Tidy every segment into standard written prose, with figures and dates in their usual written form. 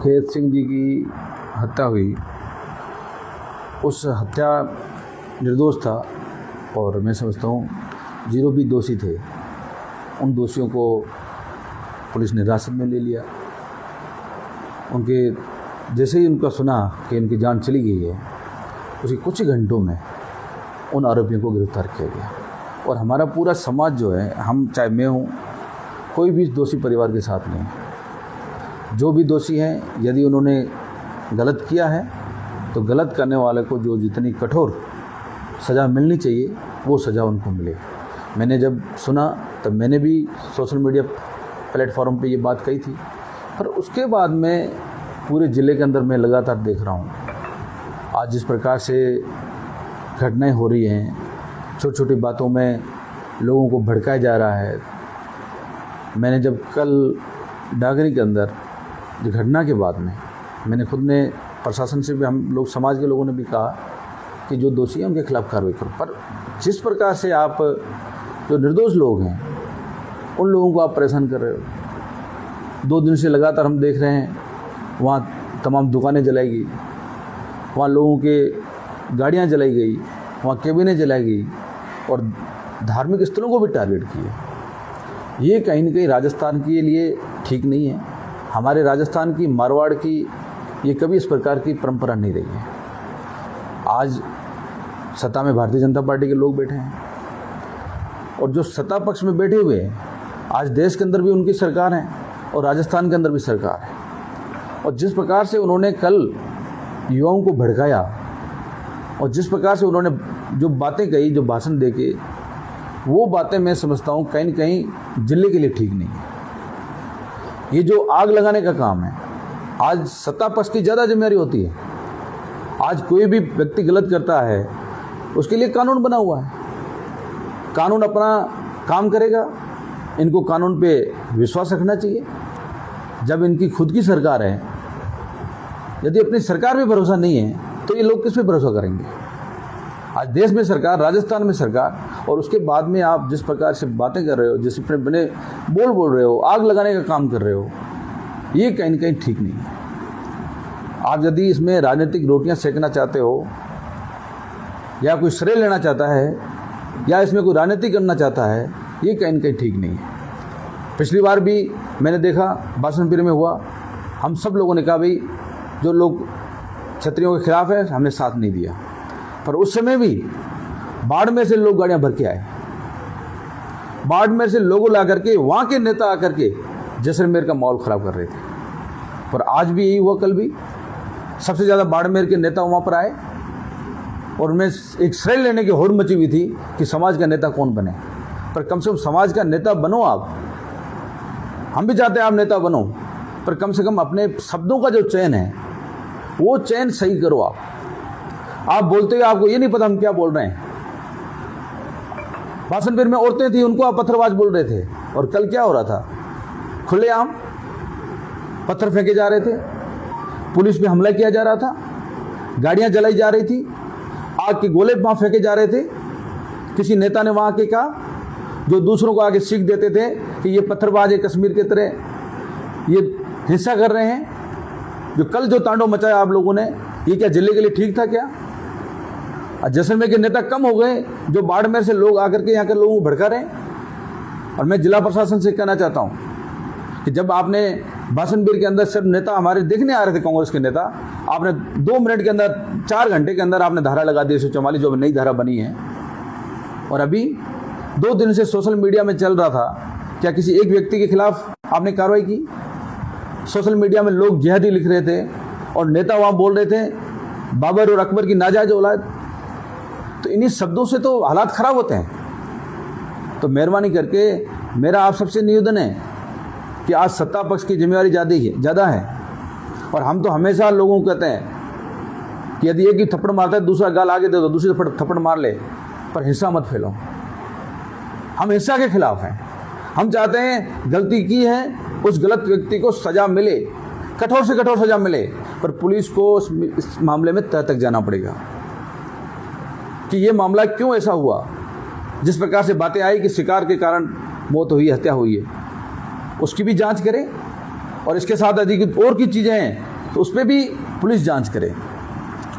सुखेत सिंह जी की हत्या हुई, उस हत्या निर्दोष था और मैं समझता हूँ जो भी दोषी थे उन दोषियों को पुलिस ने हिरासत में ले लिया। उनके जैसे ही उनका सुना कि उनकी जान चली गई है, उसी कुछ ही घंटों में उन आरोपियों को गिरफ्तार किया गया। और हमारा पूरा समाज जो है, हम चाहे मैं हूँ, कोई भी दोषी परिवार के साथ नहीं है। जो भी दोषी हैं, यदि उन्होंने गलत किया है तो गलत करने वाले को जो जितनी कठोर सज़ा मिलनी चाहिए वो सज़ा उनको मिले। मैंने जब सुना तब मैंने भी सोशल मीडिया प्लेटफॉर्म पे ये बात कही थी, पर उसके बाद में पूरे ज़िले के अंदर मैं लगातार देख रहा हूँ आज जिस प्रकार से घटनाएं हो रही हैं, छोटी छोटी बातों में लोगों को भड़काया जा रहा है। मैंने जब कल डागरी के अंदर जो घटना के बाद में मैंने खुद ने प्रशासन से भी, हम लोग समाज के लोगों ने भी कहा कि जो दोषी हैं उनके खिलाफ कार्रवाई करो। पर जिस प्रकार से आप जो निर्दोष लोग हैं उन लोगों को आप परेशान कर रहे हो। 2 दिन से लगातार हम देख रहे हैं वहाँ तमाम दुकानें जलाई गई, वहाँ लोगों के गाड़ियाँ जलाई गई, वहाँ केबिनें जलाई गई और धार्मिक स्थलों को भी टारगेट किया। ये कहीं न कहीं राजस्थान के लिए ठीक नहीं है। हमारे राजस्थान की, मारवाड़ की ये कभी इस प्रकार की परंपरा नहीं रही है। आज सत्ता में भारतीय जनता पार्टी के लोग बैठे हैं और जो सत्ता पक्ष में बैठे हुए हैं, आज देश के अंदर भी उनकी सरकार है और राजस्थान के अंदर भी सरकार है। और जिस प्रकार से उन्होंने कल युवाओं को भड़काया और जिस प्रकार से उन्होंने जो बातें कही, जो भाषण देके, वो बातें मैं समझता हूँ कहीं न कहीं जिले के लिए ठीक नहीं है। ये जो आग लगाने का काम है, आज सत्ता पक्ष की ज़्यादा जिम्मेदारी होती है। आज कोई भी व्यक्ति गलत करता है उसके लिए कानून बना हुआ है, कानून अपना काम करेगा। इनको कानून पे विश्वास रखना चाहिए। जब इनकी खुद की सरकार है, यदि अपनी सरकार पे भरोसा नहीं है तो ये लोग किस पे भरोसा करेंगे। आज देश में सरकार, राजस्थान में सरकार, और उसके बाद में आप जिस प्रकार से बातें कर रहे हो, जिस अपने बने बोल रहे हो, आग लगाने का काम कर रहे हो, ये कहीं न कहीं ठीक नहीं है। आप यदि इसमें राजनीतिक रोटियां सेकना चाहते हो या कोई श्रेय लेना चाहता है या इसमें कोई राजनीति करना चाहता है, ये कहीं न कहीं ठीक नहीं है। पिछली बार भी मैंने देखा बासनपुर में हुआ, हम सब लोगों ने कहा भाई जो लोग क्षत्रियों के खिलाफ है हमने साथ नहीं दिया, पर उस समय भी बाड़मेर से लोग गाड़ियां भर के आए, बाड़मेर से लोगों ला करके, वहाँ के नेता आकर के जैसलमेर का माहौल ख़राब कर रहे थे। पर आज भी यही हुआ, कल भी सबसे ज़्यादा बाड़मेर के नेता वहाँ पर आए और उनमें एक श्रेय लेने की होड़ मची हुई थी कि समाज का नेता कौन बने। पर कम से कम समाज का नेता बनो आप, हम भी चाहते हैं आप नेता बनो, पर कम से कम अपने शब्दों का जो चयन है वो चयन सही करो। आप बोलते हुए आपको ये नहीं पता हम क्या बोल रहे हैं। बासनपुर में औरतें थी, उनको आप पत्थरबाज बोल रहे थे, और कल क्या हो रहा था, खुलेआम पत्थर फेंके जा रहे थे, पुलिस पे हमला किया जा रहा था, गाड़ियां जलाई जा रही थी, आग के गोले वहाँ फेंके जा रहे थे। किसी नेता ने वहाँ के कहा, जो दूसरों को आगे सीख देते थे कि ये पत्थरबाज है, कश्मीर की तरह ये हिंसा कर रहे हैं। जो कल जो तांडव मचाया आप लोगों ने, ये क्या जिले के लिए ठीक था क्या? जैसलमेर के नेता कम हो गए जो बाड़मेर से लोग आकर के यहाँ के लोगों को भड़का रहे हैं। और मैं जिला प्रशासन से कहना चाहता हूँ कि जब आपने बासनपुर के अंदर सिर्फ नेता हमारे देखने आ रहे थे, कांग्रेस के नेता, आपने 2 मिनट के अंदर, 4 घंटे के अंदर आपने धारा लगा दी 144 जो नई धारा बनी है। और अभी 2 दिन से सोशल मीडिया में चल रहा था, क्या किसी एक व्यक्ति के खिलाफ आपने कार्रवाई की? सोशल मीडिया में लोग जिहादी लिख रहे थे और नेता वहाँ बोल रहे थे बाबर और अकबर की नाजायज औलाद। तो इन्हीं शब्दों से तो हालात ख़राब होते हैं। तो मेहरबानी करके मेरा आप सबसे निवेदन है कि आज सत्ता पक्ष की जिम्मेदारी ज़्यादा है, और हम तो हमेशा लोगों को कहते हैं कि यदि एक ही थप्पड़ मारता है दूसरा गाल आगे दे दो, दूसरी थप्पड़ मार ले, पर हिंसा मत फैलाओ। हम हिंसा के खिलाफ हैं। हम चाहते हैं गलती की है उस गलत व्यक्ति को सज़ा मिले, कठोर से कठोर सज़ा मिले, पर पुलिस को इस मामले में तह तक जाना पड़ेगा कि ये मामला क्यों ऐसा हुआ। जिस प्रकार से बातें आई कि शिकार के कारण मौत हुई, हत्या हुई है, उसकी भी जांच करें। और इसके साथ यदि और की चीज़ें हैं तो उस पर भी पुलिस जांच करे।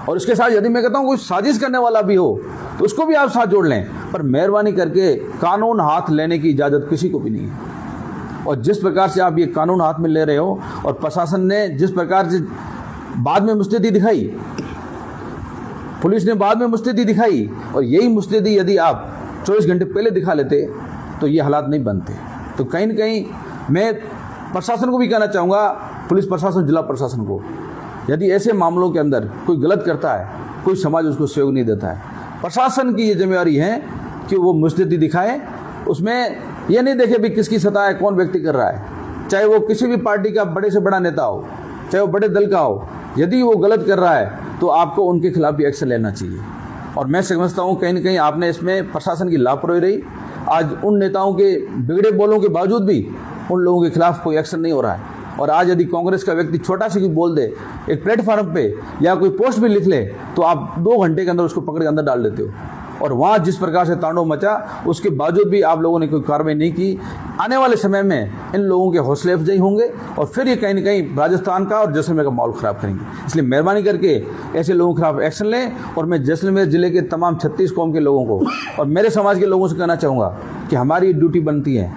और इसके साथ यदि मैं कहता हूँ कोई साजिश करने वाला भी हो तो उसको भी आप साथ जोड़ लें, पर मेहरबानी करके कानून हाथ लेने की इजाज़त किसी को भी नहीं है। और जिस प्रकार से आप ये कानून हाथ में ले रहे हो और प्रशासन ने जिस प्रकार से बाद में मुस्तैदी दिखाई, पुलिस ने बाद में मुस्तैदी दिखाई, और यही मुस्तैदी यदि आप 24 घंटे पहले दिखा लेते तो ये हालात नहीं बनते। तो कहीं न कहीं मैं प्रशासन को भी कहना चाहूँगा, पुलिस प्रशासन, जिला प्रशासन को, यदि ऐसे मामलों के अंदर कोई गलत करता है, कोई समाज उसको सहयोग नहीं देता है, प्रशासन की ये जिम्मेदारी है कि वो मुस्तैदी दिखाए। उसमें ये नहीं देखे भी किसकी सत्ता है, कौन व्यक्ति कर रहा है, चाहे वो किसी भी पार्टी का बड़े से बड़ा नेता हो, चाहे वो बड़े दल का हो। यदि वो गलत कर रहा है तो आपको उनके खिलाफ भी एक्शन लेना चाहिए। और मैं समझता हूँ कहीं न कहीं आपने इसमें प्रशासन की लापरवाही रही। आज उन नेताओं के बिगड़े बोलों के बावजूद भी उन लोगों के खिलाफ कोई एक्शन नहीं हो रहा है। और आज यदि कांग्रेस का व्यक्ति छोटा सा भी बोल दे एक प्लेटफॉर्म पे या कोई पोस्ट भी लिख ले तो आप 2 घंटे के अंदर उसको पकड़ के अंदर डाल देते हो। और वहाँ जिस प्रकार से तांडव मचा, उसके बावजूद भी आप लोगों ने कोई कार्रवाई नहीं की। आने वाले समय में इन लोगों के हौसले अफजाई होंगे और फिर ये कहीं न कहीं राजस्थान का और जैसलमेर का माहौल ख़राब करेंगे। इसलिए मेहरबानी करके ऐसे लोगों के खिलाफ एक्शन लें। और मैं जैसलमेर ज़िले के तमाम 36 कौम के लोगों को और मेरे समाज के लोगों से कहना चाहूँगा कि हमारी ड्यूटी बनती है